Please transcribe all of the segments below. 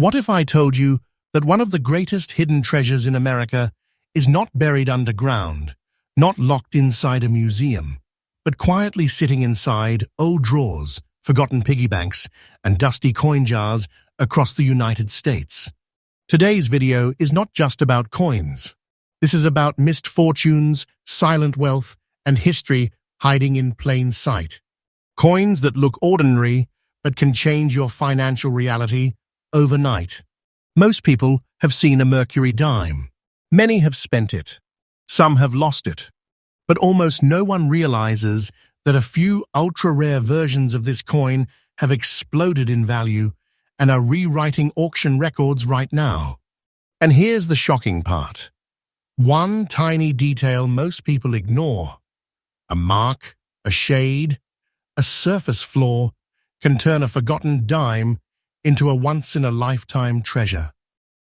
What if I told you that one of the greatest hidden treasures in America is not buried underground, not locked inside a museum, but quietly sitting inside old drawers, forgotten piggy banks, and dusty coin jars across the United States? Today's video is not just about coins. This is about missed fortunes, silent wealth, and history hiding in plain sight. Coins that look ordinary but can change your financial reality overnight. Most people have seen a Mercury dime. Many have spent it. Some have lost it. But almost no one realizes that a few ultra-rare versions of this coin have exploded in value and are rewriting auction records right now. And here's the shocking part. One tiny detail most people ignore, a mark, a shade, a surface flaw, can turn a forgotten dime into a once-in-a-lifetime treasure.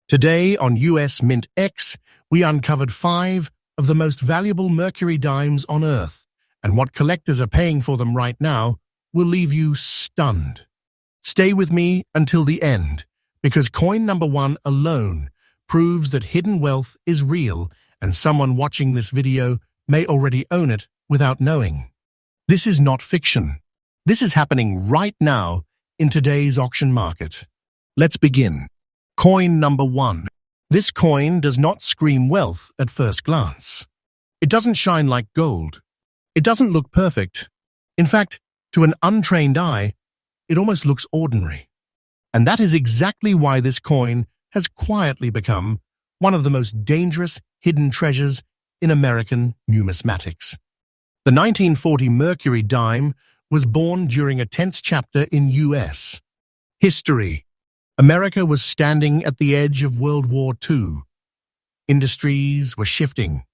Today on US MintX, we uncovered 5 of the most valuable Mercury dimes on Earth, and what collectors are paying for them right now will leave you stunned. Stay with me until the end, because coin number 1 alone proves that hidden wealth is real, and someone watching this video may already own it without knowing. This is not fiction. This is happening right now in today's auction market. Let's begin. Coin number 1. This coin does not scream wealth at first glance. It doesn't shine like gold. It doesn't look perfect. In fact, to an untrained eye, it almost looks ordinary. And that is exactly why this coin has quietly become one of the most dangerous hidden treasures in American numismatics. The 1940 Mercury dime was born during a tense chapter in U.S. history. America was standing at the edge of World War II. Industries were shifting.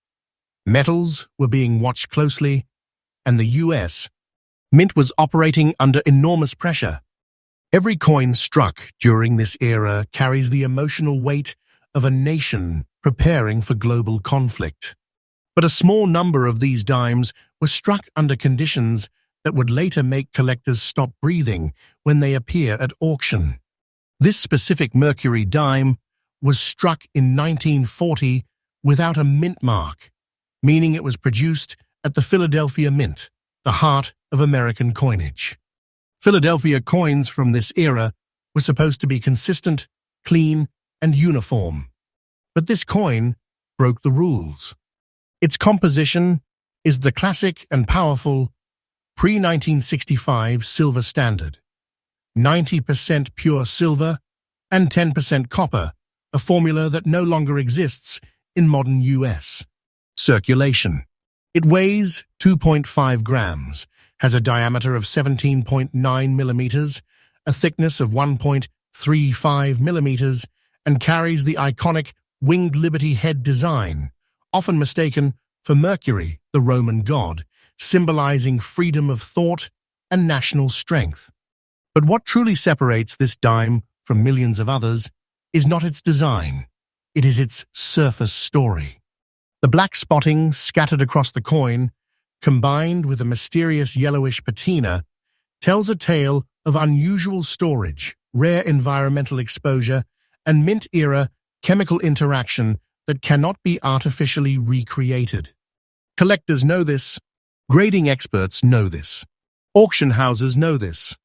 Metals were being watched closely, and the U.S. Mint was operating under enormous pressure. Every coin struck during this era carries the emotional weight of a nation preparing for global conflict. But a small number of these dimes were struck under conditions that would later make collectors stop breathing when they appear at auction. This specific Mercury dime was struck in 1940 without a mint mark, meaning it was produced at the Philadelphia Mint, the heart of American coinage. Philadelphia coins from this era were supposed to be consistent, clean, and uniform. But this coin broke the rules. Its composition is the classic and powerful pre-1965 silver standard. 90% pure silver and 10% copper, a formula that no longer exists in modern US. Circulation. It weighs 2.5 grams, has a diameter of 17.9 millimeters, a thickness of 1.35 millimeters, and carries the iconic winged liberty head design, often mistaken for Mercury, the Roman god, symbolizing freedom of thought and national strength. But what truly separates this dime from millions of others is not its design, it is its surface story. The black spotting scattered across the coin, combined with a mysterious yellowish patina, tells a tale of unusual storage, rare environmental exposure, and mint-era chemical interaction that cannot be artificially recreated. Collectors know this. Grading experts know this. Auction houses know this.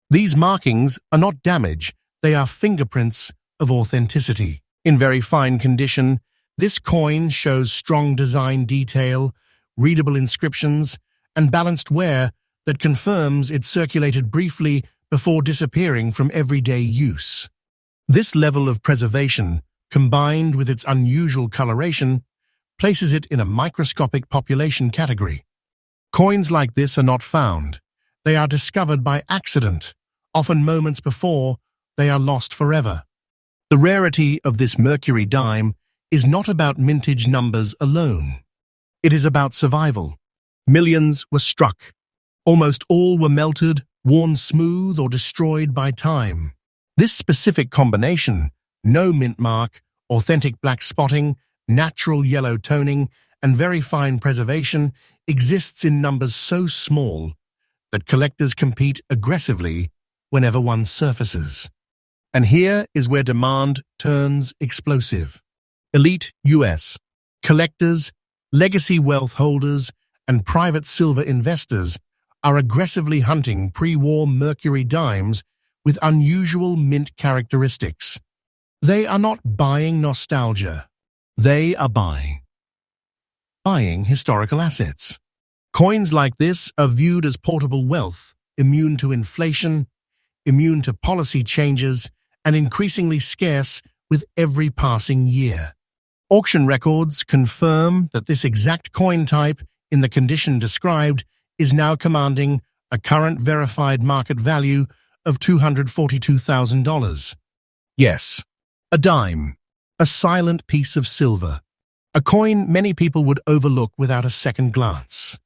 These markings are not damage, they are fingerprints of authenticity. In very fine condition, this coin shows strong design detail, readable inscriptions, and balanced wear that confirms it circulated briefly before disappearing from everyday use. This level of preservation, combined with its unusual coloration, places it in a microscopic population category. Coins like this are not found. They are discovered by accident, often moments before they are lost forever. The rarity of this Mercury dime is not about mintage numbers alone. It is about survival. Millions were struck. Almost all were melted, worn smooth, or destroyed by time. This specific combination, no mint mark, authentic black spotting, natural yellow toning, and very fine preservation, exists in numbers so small that collectors compete aggressively whenever one surfaces. And here is where demand turns explosive. Elite US collectors, legacy wealth holders, and private silver investors are aggressively hunting pre-war Mercury dimes with unusual mint characteristics. They are not buying nostalgia. They are buying historical assets. Coins like this are viewed as portable wealth, immune to inflation, immune to policy changes, and increasingly scarce with every passing year. Auction records confirm that this exact coin type, in the condition described, is now commanding a current verified market value of $242,000. Yes, a dime, a silent piece of silver, a coin many people would overlook without a second glance.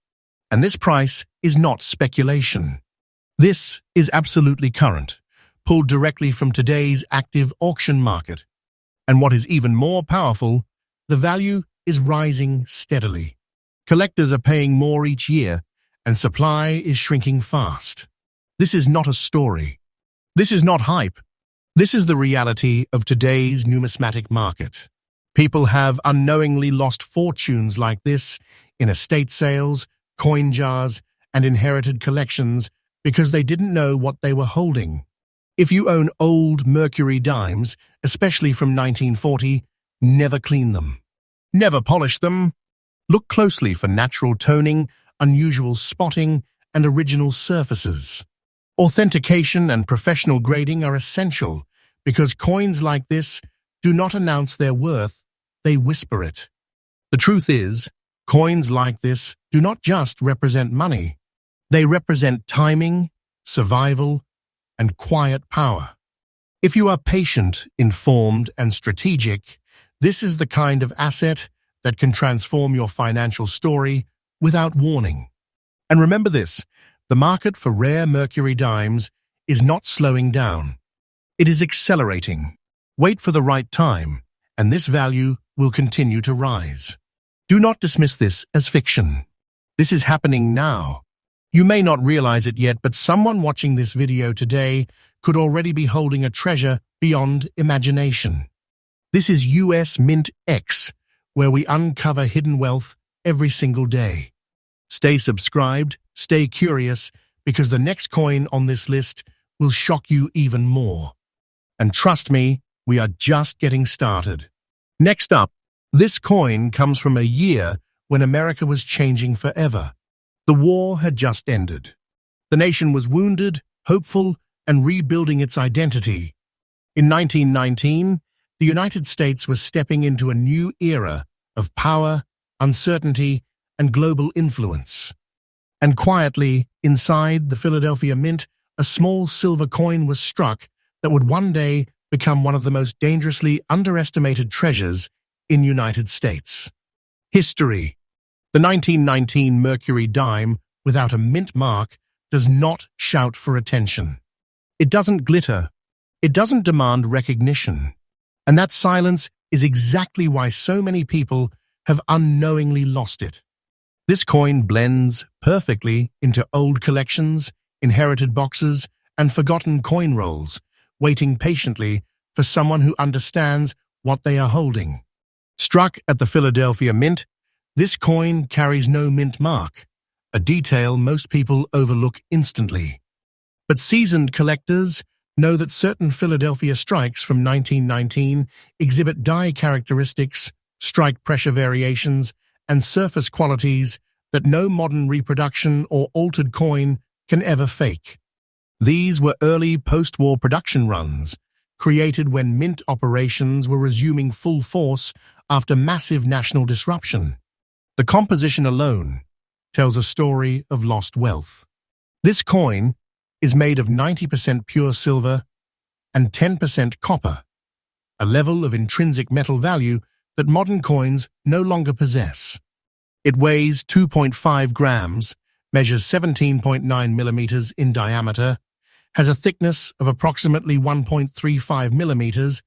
And this price is not speculation. This is absolutely current, pulled directly from today's active auction market. And what is even more powerful, the value is rising steadily. Collectors are paying more each year, and supply is shrinking fast. This is not a story. This is not hype. This is the reality of today's numismatic market. People have unknowingly lost fortunes like this in estate sales, coin jars, and inherited collections because they didn't know what they were holding. If you own old Mercury dimes, especially from 1940, never clean them. Never polish them. Look closely for natural toning, unusual spotting, and original surfaces. Authentication and professional grading are essential because coins like this do not announce their worth, they whisper it. The truth is, coins like this do not just represent money. They represent timing, survival, and quiet power. If you are patient, informed, and strategic, this is the kind of asset that can transform your financial story without warning. And remember this, the market for rare Mercury dimes is not slowing down. It is accelerating. Wait for the right time, and this value will continue to rise. Do not dismiss this as fiction. This is happening now. You may not realize it yet, but someone watching this video today could already be holding a treasure beyond imagination. This is US MintX, where we uncover hidden wealth every single day. Stay subscribed, stay curious, because the next coin on this list will shock you even more. And trust me, we are just getting started. Next up, this coin comes from a year when America was changing forever. The war had just ended. The nation was wounded, hopeful, and rebuilding its identity. In 1919, the United States was stepping into a new era of power, uncertainty, and global influence. And quietly, inside the Philadelphia Mint, a small silver coin was struck that would one day become one of the most dangerously underestimated treasures in the United States. History. The 1919 Mercury dime without a mint mark does not shout for attention. It doesn't glitter. It doesn't demand recognition. And that silence is exactly why so many people have unknowingly lost it. This coin blends perfectly into old collections, inherited boxes, and forgotten coin rolls, waiting patiently for someone who understands what they are holding. Struck at the Philadelphia Mint, this coin carries no mint mark, a detail most people overlook instantly. But seasoned collectors know that certain Philadelphia strikes from 1919 exhibit die characteristics, strike pressure variations, and surface qualities that no modern reproduction or altered coin can ever fake. These were early post-war production runs, created when mint operations were resuming full force after massive national disruption. The composition alone tells a story of lost wealth. This coin is made of 90% pure silver and 10% copper, a level of intrinsic metal value that modern coins no longer possess. It weighs 2.5 grams, measures 17.9 millimeters in diameter, has a thickness of approximately 1.35 millimeters,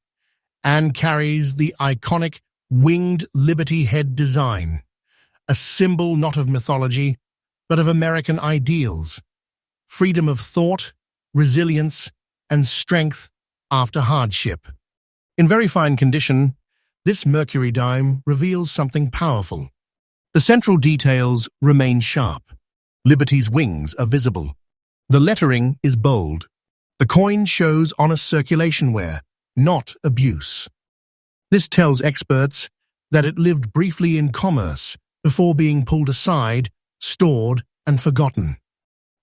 and carries the iconic winged Liberty head design, a symbol not of mythology, but of American ideals. Freedom of thought, resilience, and strength after hardship. In very fine condition, this Mercury dime reveals something powerful. The central details remain sharp. Liberty's wings are visible. The lettering is bold. The coin shows honest circulation wear, not abuse. This tells experts that it lived briefly in commerce before being pulled aside, stored, and forgotten.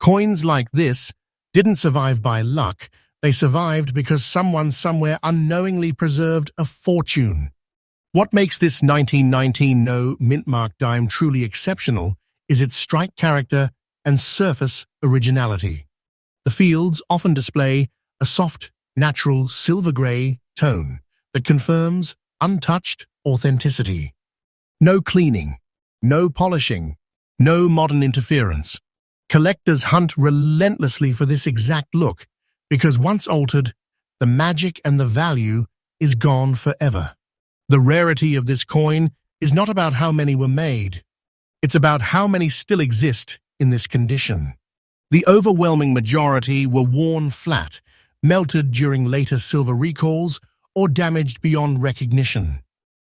Coins like this didn't survive by luck. They survived because someone somewhere unknowingly preserved a fortune. What makes this 1919 No Mint Mark dime truly exceptional is its strike character and surface originality. The fields often display a soft, natural silver-gray tone that confirms untouched authenticity. No cleaning, no polishing, no modern interference. Collectors hunt relentlessly for this exact look because once altered, the magic and the value is gone forever. The rarity of this coin is not about how many were made. It's about how many still exist in this condition. The overwhelming majority were worn flat, melted during later silver recalls, or damaged beyond recognition.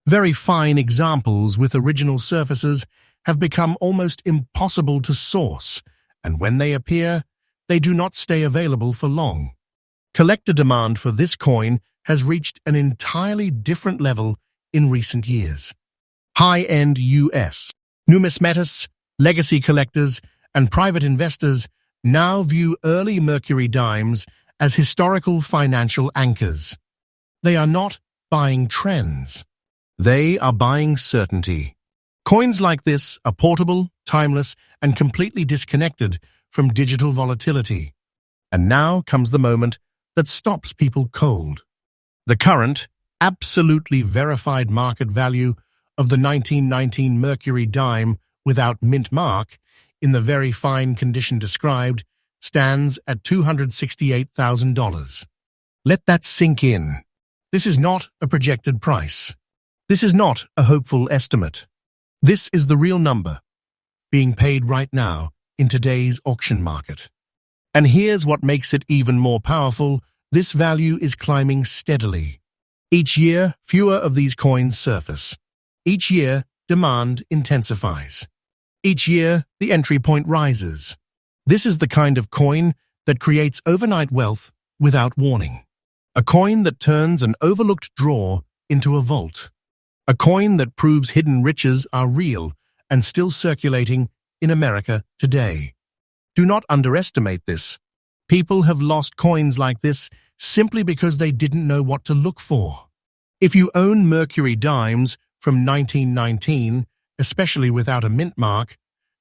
Very fine examples with original surfaces have become almost impossible to source, and when they appear, they do not stay available for long. Collector demand for this coin has reached an entirely different level in recent years. High-end US numismatists, legacy collectors, and private investors now view early Mercury dimes as historical financial anchors. They are not buying trends. They are buying certainty. Coins like this are portable, timeless, and completely disconnected from digital volatility. And now comes the moment that stops people cold. The current, absolutely verified market value of the 1919 Mercury dime without mint mark, in the very fine condition described, stands at $268,000. Let that sink in. This is not a projected price. This is not a hopeful estimate. This is the real number, being paid right now in today's auction market. And here's what makes it even more powerful. This value is climbing steadily. Each year, fewer of these coins surface. Each year, demand intensifies. Each year, the entry point rises. This is the kind of coin that creates overnight wealth without warning. A coin that turns an overlooked drawer into a vault. A coin that proves hidden riches are real and still circulating in America today. Do not underestimate this. People have lost coins like this simply because they didn't know what to look for. If you own Mercury dimes from 1919, especially without a mint mark,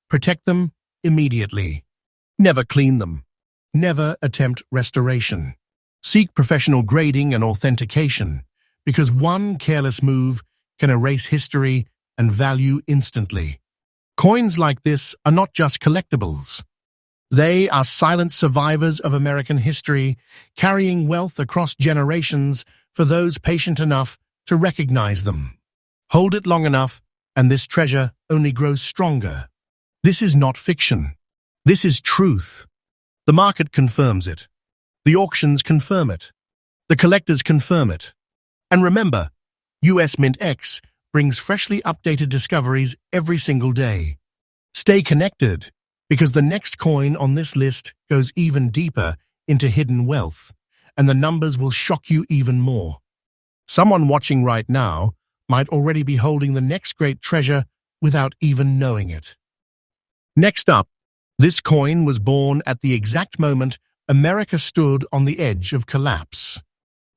protect them immediately. Never clean them. Never attempt restoration. Seek professional grading and authentication, because one careless move can erase history and value instantly. Coins like this are not just collectibles. They are silent survivors of American history, carrying wealth across generations for those patient enough to recognize them. Hold it long enough, and this treasure only grows stronger. This is not fiction. This is truth. The market confirms it. The auctions confirm it. The collectors confirm it. And remember, US MintX brings freshly updated discoveries every single day. Stay connected, because the next coin on this list goes even deeper into hidden wealth, and the numbers will shock you even more. Someone watching right now might already be holding the next great treasure without even knowing it. Next up, this coin was born at the exact moment America stood on the edge of collapse.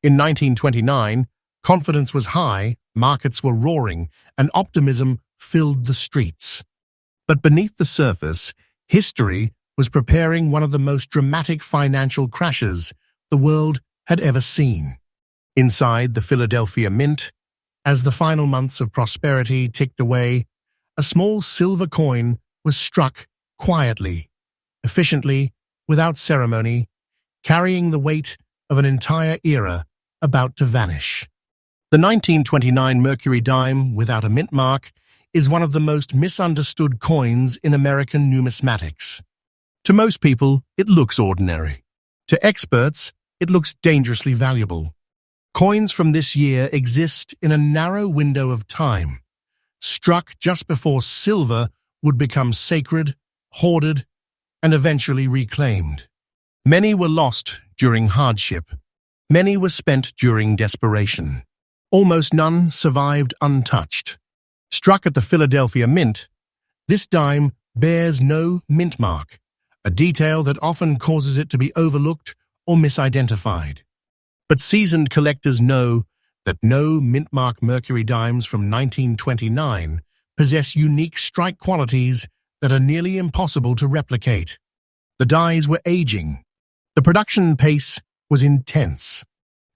In 1929, confidence was high, markets were roaring, and optimism filled the streets. But beneath the surface, history was preparing one of the most dramatic financial crashes the world had ever seen. Inside the Philadelphia Mint, as the final months of prosperity ticked away, a small silver coin was struck quietly, efficiently, without ceremony, carrying the weight of an entire era about to vanish. The 1929 Mercury dime without a mint mark is one of the most misunderstood coins in American numismatics. To most people, it looks ordinary. To experts, it looks dangerously valuable. Coins from this year exist in a narrow window of time, struck just before silver would become sacred, hoarded, and eventually reclaimed. Many were lost during hardship. Many were spent during desperation. Almost none survived untouched. Struck at the Philadelphia Mint, this dime bears no mint mark, a detail that often causes it to be overlooked or misidentified. But seasoned collectors know that no mint mark Mercury dimes from 1929 possess unique strike qualities that are nearly impossible to replicate. The dies were aging. The production pace was intense,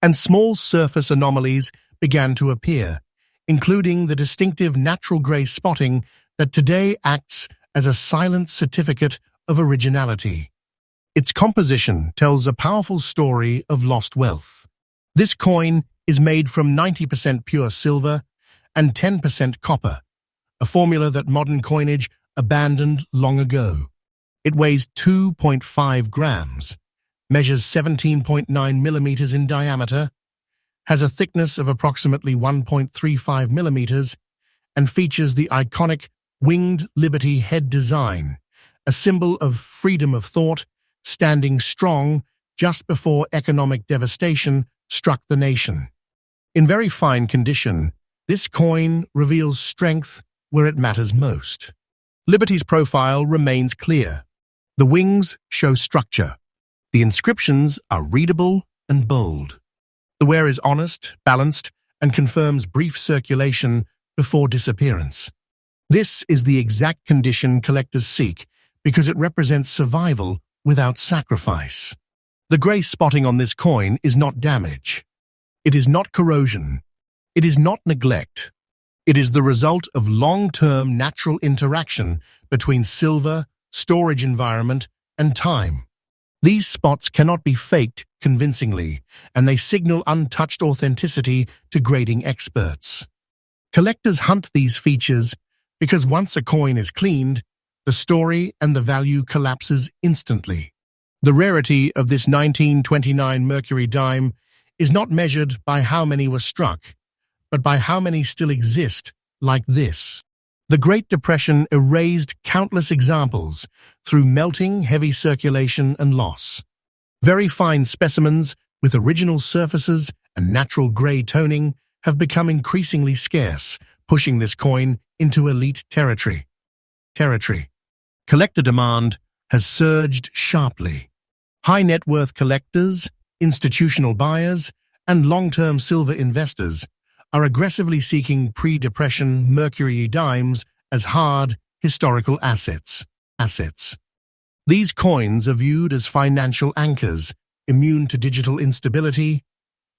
and small surface anomalies began to appear, including the distinctive natural gray spotting that today acts as a silent certificate of originality. Its composition tells a powerful story of lost wealth. This coin is made from 90% pure silver and 10% copper, a formula that modern coinage abandoned long ago. It weighs 2.5 grams, measures 17.9 millimeters in diameter, has a thickness of approximately 1.35 millimeters, and features the iconic winged liberty head design, a symbol of freedom of thought, standing strong just before economic devastation struck the nation. In very fine condition, this coin reveals strength where it matters most. Liberty's profile remains clear. The wings show structure. The inscriptions are readable and bold. The wear is honest, balanced, and confirms brief circulation before disappearance. This is the exact condition collectors seek because it represents survival without sacrifice. The gray spotting on this coin is not damage. It is not corrosion. It is not neglect. It is the result of long-term natural interaction between silver, storage environment, and time. These spots cannot be faked convincingly, and they signal untouched authenticity to grading experts. Collectors hunt these features because once a coin is cleaned, the story and the value collapses instantly. The rarity of this 1929 Mercury dime is not measured by how many were struck, but by how many still exist like this. The Great Depression erased countless examples through melting, heavy circulation, and loss. Very fine specimens with original surfaces and natural gray toning have become increasingly scarce, pushing this coin into elite territory. Collector demand has surged sharply. High net worth collectors, institutional buyers, and long-term silver investors are aggressively seeking pre-depression Mercury dimes as hard, historical assets. These coins are viewed as financial anchors, immune to digital instability,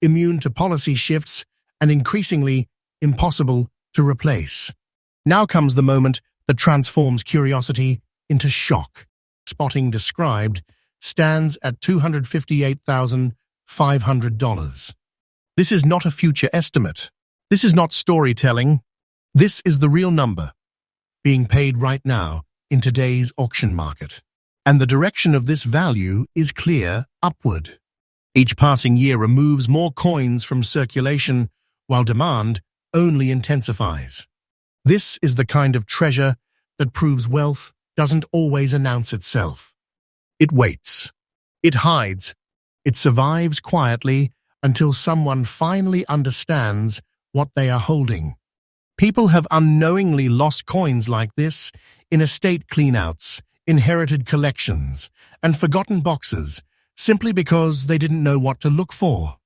immune to policy shifts, and increasingly impossible to replace. Now comes the moment that transforms curiosity into shock. Spotting described stands at $258,500. This is not a future estimate. This is not storytelling. This is the real number, being paid right now in today's auction market. And the direction of this value is clear, upward. Each passing year removes more coins from circulation, while demand only intensifies. This is the kind of treasure that proves wealth doesn't always announce itself. It waits. It hides. It survives quietly until someone finally understands what they are holding. People have unknowingly lost coins like this in estate cleanouts, inherited collections, and forgotten boxes simply because they didn't know what to look for.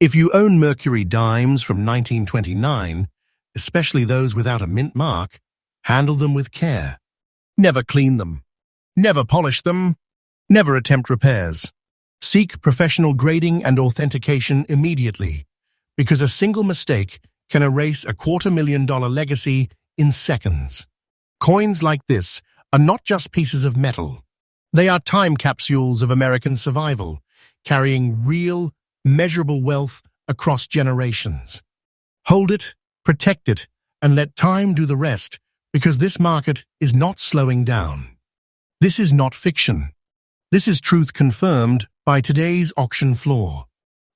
If you own Mercury dimes from 1929, especially those without a mint mark, handle them with care. Never clean them. Never polish them. Never attempt repairs. Seek professional grading and authentication immediately, because a single mistake can erase a $250,000 legacy in seconds. Coins like this are not just pieces of metal. They are time capsules of American survival, carrying real, measurable wealth across generations. Hold it, protect it, and let time do the rest, because this market is not slowing down. This is not fiction. This is truth confirmed by today's auction floor.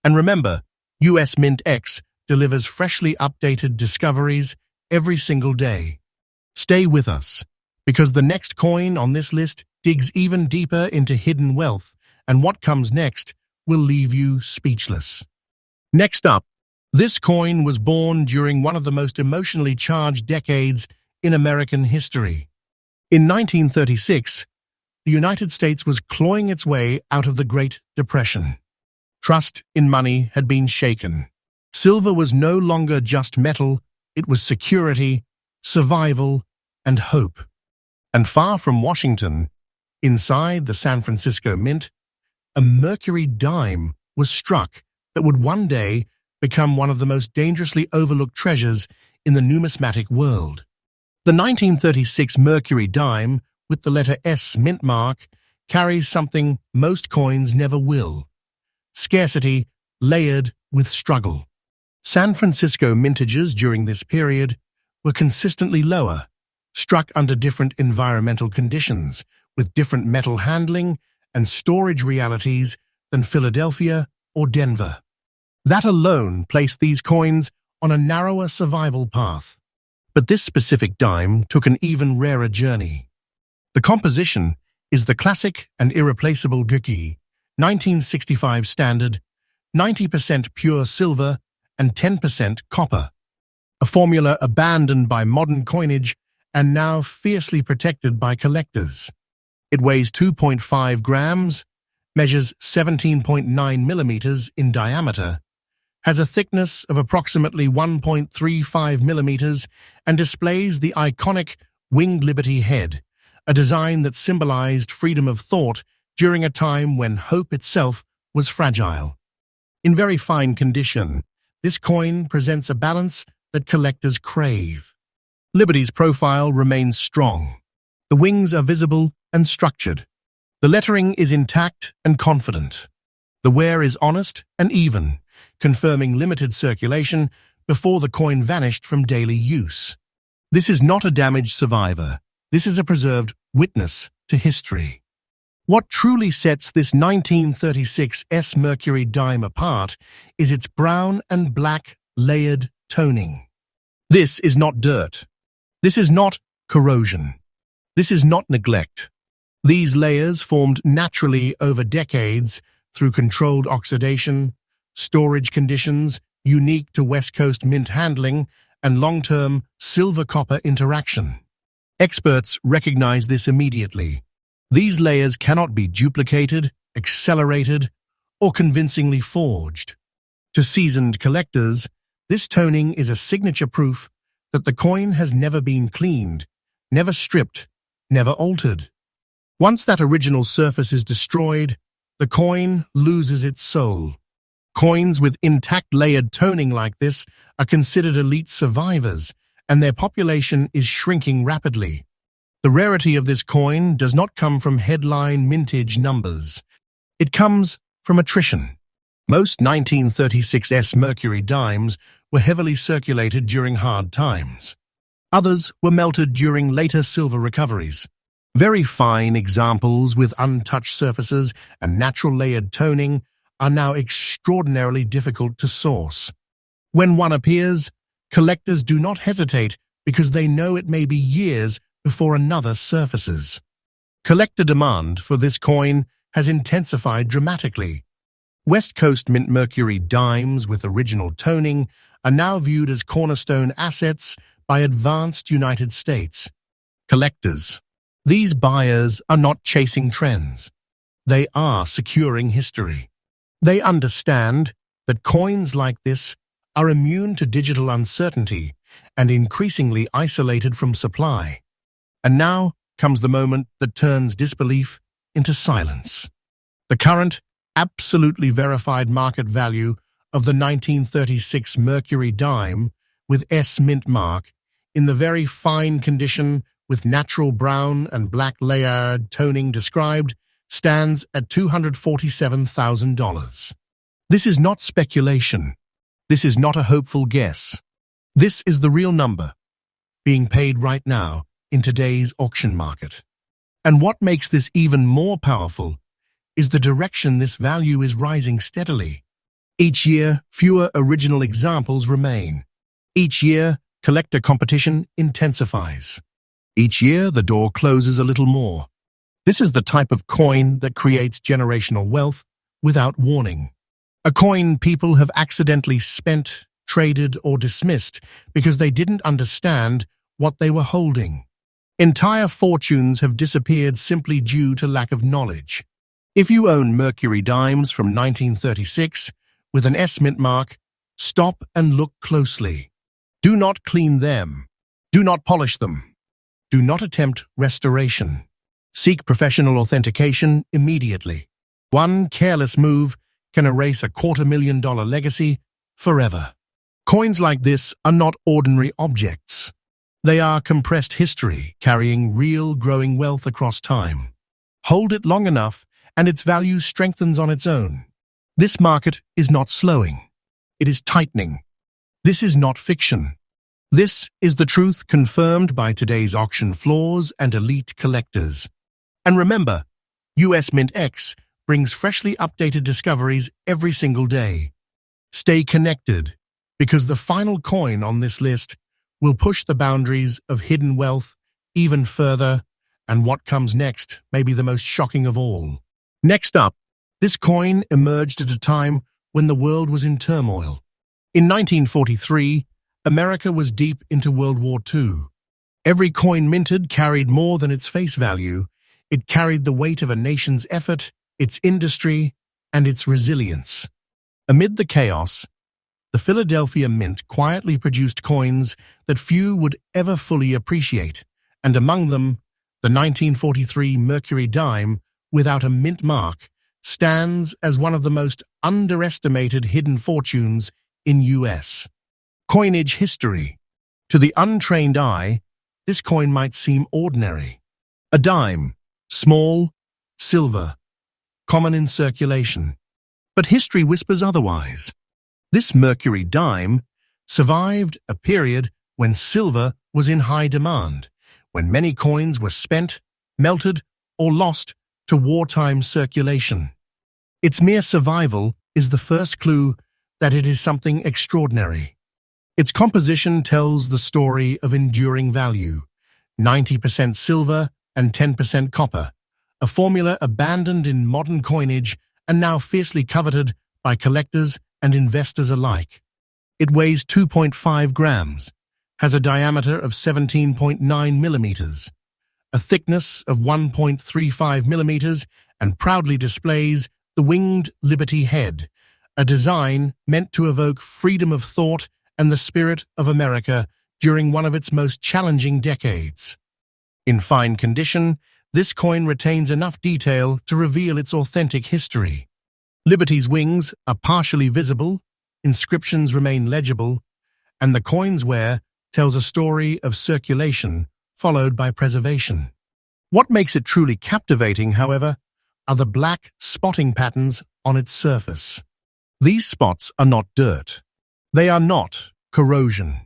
And remember, US MintX delivers freshly updated discoveries every single day. Stay with us, because the next coin on this list digs even deeper into hidden wealth, and what comes next will leave you speechless. Next up, this coin was born during one of the most emotionally charged decades in American history. In 1936, the United States was clawing its way out of the Great Depression. Trust in money had been shaken. Silver was no longer just metal, it was security, survival, and hope. And far from Washington, inside the San Francisco Mint, a Mercury dime was struck that would one day become one of the most dangerously overlooked treasures in the numismatic world. The 1936 Mercury dime, with the letter S mint mark, carries something most coins never will: scarcity layered with struggle. San Francisco mintages during this period were consistently lower, struck under different environmental conditions, with different metal handling and storage realities than Philadelphia or Denver. That alone placed these coins on a narrower survival path. But this specific dime took an even rarer journey. The composition is the classic and irreplaceable Gucci 1965 standard, 90% pure silver and 10% copper, a formula abandoned by modern coinage and now fiercely protected by collectors. It weighs 2.5 grams, measures 17.9 millimeters in diameter, has a thickness of approximately 1.35 millimeters, and displays the iconic winged liberty head, a design that symbolized freedom of thought during a time when hope itself was fragile. In very fine condition, this coin presents a balance that collectors crave. Liberty's profile remains strong. The wings are visible and structured. The lettering is intact and confident. The wear is honest and even, confirming limited circulation before the coin vanished from daily use. This is not a damaged survivor. This is a preserved witness to history. What truly sets this 1936 S Mercury dime apart is its brown and black layered toning. This is not dirt. This is not corrosion. This is not neglect. These layers formed naturally over decades through controlled oxidation, storage conditions unique to West Coast mint handling, and long-term silver-copper interaction. Experts recognize this immediately. These layers cannot be duplicated, accelerated, or convincingly forged. To seasoned collectors, this toning is a signature proof that the coin has never been cleaned, never stripped, never altered. Once that original surface is destroyed, the coin loses its soul. Coins with intact layered toning like this are considered elite survivors, and their population is shrinking rapidly. The rarity of this coin does not come from headline mintage numbers. It comes from attrition. Most 1936 S Mercury dimes were heavily circulated during hard times. Others were melted during later silver recoveries. Very fine examples with untouched surfaces and natural layered toning are now extraordinarily difficult to source. When one appears, collectors do not hesitate because they know it may be years before another surfaces. Collector demand for this coin has intensified dramatically. West Coast Mint Mercury dimes with original toning are now viewed as cornerstone assets by advanced United States collectors. These buyers are not chasing trends. They are securing history. They understand that coins like this are immune to digital uncertainty and increasingly isolated from supply. And now comes the moment that turns disbelief into silence. The current, absolutely verified market value of the 1936 Mercury dime with S mint mark in the very fine condition with natural brown and black layered toning described stands at $247,000. This is not speculation. This is not a hopeful guess. This is the real number being paid right now in today's auction market. And what makes this even more powerful is the direction this value is rising steadily. Each year, fewer original examples remain. Each year, collector competition intensifies. Each year, the door closes a little more. This is the type of coin that creates generational wealth without warning. A coin people have accidentally spent, traded, or dismissed because they didn't understand what they were holding. Entire fortunes have disappeared simply due to lack of knowledge. If you own Mercury dimes from 1936 with an S mint mark, stop and look closely. Do not clean them. Do not polish them. Do not attempt restoration. Seek professional authentication immediately. One careless move can erase a $250,000 legacy forever. Coins like this are not ordinary objects. They are compressed history carrying real growing wealth across time. Hold it long enough and its value strengthens on its own. This market is not slowing. It is tightening. This is not fiction. This is the truth confirmed by today's auction floors and elite collectors. And remember, US MintX brings freshly updated discoveries every single day. Stay connected, because the final coin on this list will push the boundaries of hidden wealth even further, and what comes next may be the most shocking of all. Next up, this coin emerged at a time when the world was in turmoil. In 1943, America was deep into World War II. Every coin minted carried more than its face value. It carried the weight of a nation's effort, its industry, and its resilience. Amid the chaos, the Philadelphia Mint quietly produced coins that few would ever fully appreciate, and among them, the 1943 Mercury dime without a mint mark stands as one of the most underestimated hidden fortunes in U.S. coinage history. To the untrained eye, this coin might seem ordinary. A dime, small, silver, common in circulation. But history whispers otherwise. This Mercury dime survived a period when silver was in high demand, when many coins were spent, melted, or lost to wartime circulation. Its mere survival is the first clue that it is something extraordinary. Its composition tells the story of enduring value, 90% silver and 10% copper, a formula abandoned in modern coinage and now fiercely coveted by collectors and investors alike. It weighs 2.5 grams, has a diameter of 17.9 millimeters, a thickness of 1.35 millimeters, and proudly displays the winged Liberty head, a design meant to evoke freedom of thought and the spirit of America during one of its most challenging decades. In fine condition, this coin retains enough detail to reveal its authentic history. Liberty's wings are partially visible, inscriptions remain legible, and the coin's wear tells a story of circulation followed by preservation. What makes it truly captivating, however, are the black spotting patterns on its surface. These spots are not dirt. They are not corrosion.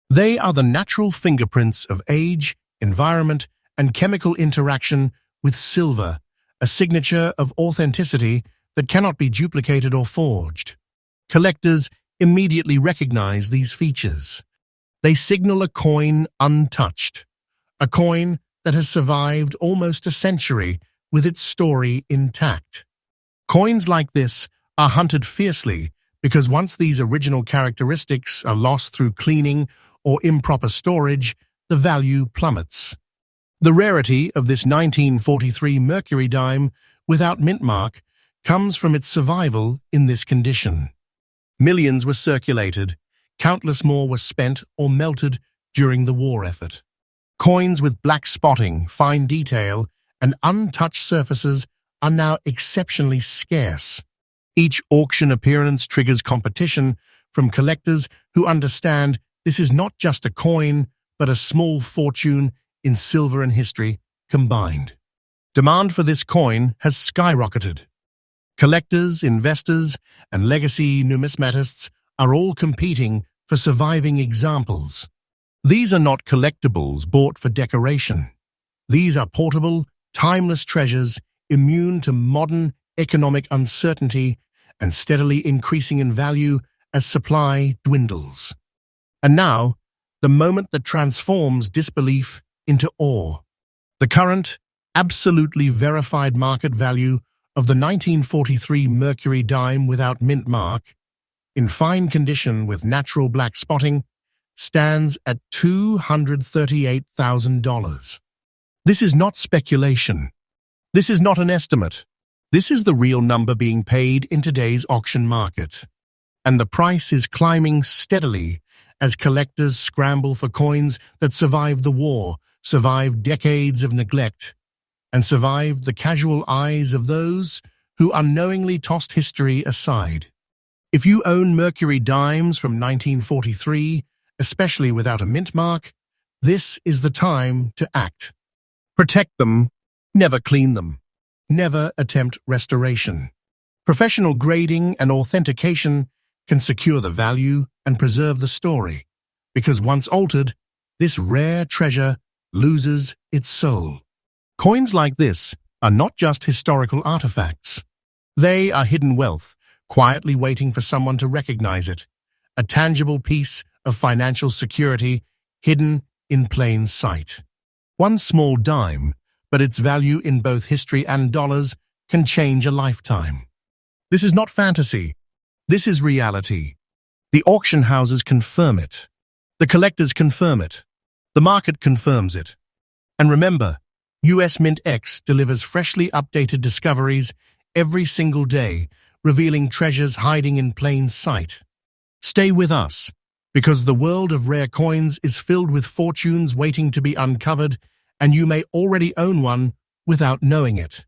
They are the natural fingerprints of age, environment, and chemical interaction with silver, a signature of authenticity that cannot be duplicated or forged. Collectors immediately recognize these features. They signal a coin untouched, a coin that has survived almost a century with its story intact. Coins like this are hunted fiercely because once these original characteristics are lost through cleaning or improper storage, the value plummets. The rarity of this 1943 Mercury dime without mint mark comes from its survival in this condition. Millions were circulated, countless more were spent or melted during the war effort. Coins with black spotting, fine detail, and untouched surfaces are now exceptionally scarce. Each auction appearance triggers competition from collectors who understand this is not just a coin, but a small fortune in silver and history combined. Demand for this coin has skyrocketed. Collectors, investors, and legacy numismatists are all competing for surviving examples. These are not collectibles bought for decoration. These are portable, timeless treasures immune to modern economic uncertainty, and steadily increasing in value as supply dwindles. And now, the moment that transforms disbelief into awe. The current, absolutely verified market value of the 1943 Mercury dime without mint mark, in fine condition with natural black spotting, stands at $238,000. This is not speculation. This is not an estimate. This is the real number being paid in today's auction market. And the price is climbing steadily as collectors scramble for coins that survived the war, survived decades of neglect, and survived the casual eyes of those who unknowingly tossed history aside. If you own Mercury dimes from 1943, especially without a mint mark, this is the time to act. Protect them, never clean them. Never attempt restoration. Professional grading and authentication can secure the value and preserve the story, because once altered, this rare treasure loses its soul. Coins like this are not just historical artifacts. They are hidden wealth, quietly waiting for someone to recognize it, a tangible piece of financial security hidden in plain sight. One small dime, but its value in both history and dollars can change a lifetime. This is not fantasy. This is reality. The auction houses confirm it. The collectors confirm it. The market confirms it. And remember, US MintX delivers freshly updated discoveries every single day, revealing treasures hiding in plain sight. Stay with us, because the world of rare coins is filled with fortunes waiting to be uncovered, and you may already own one without knowing it.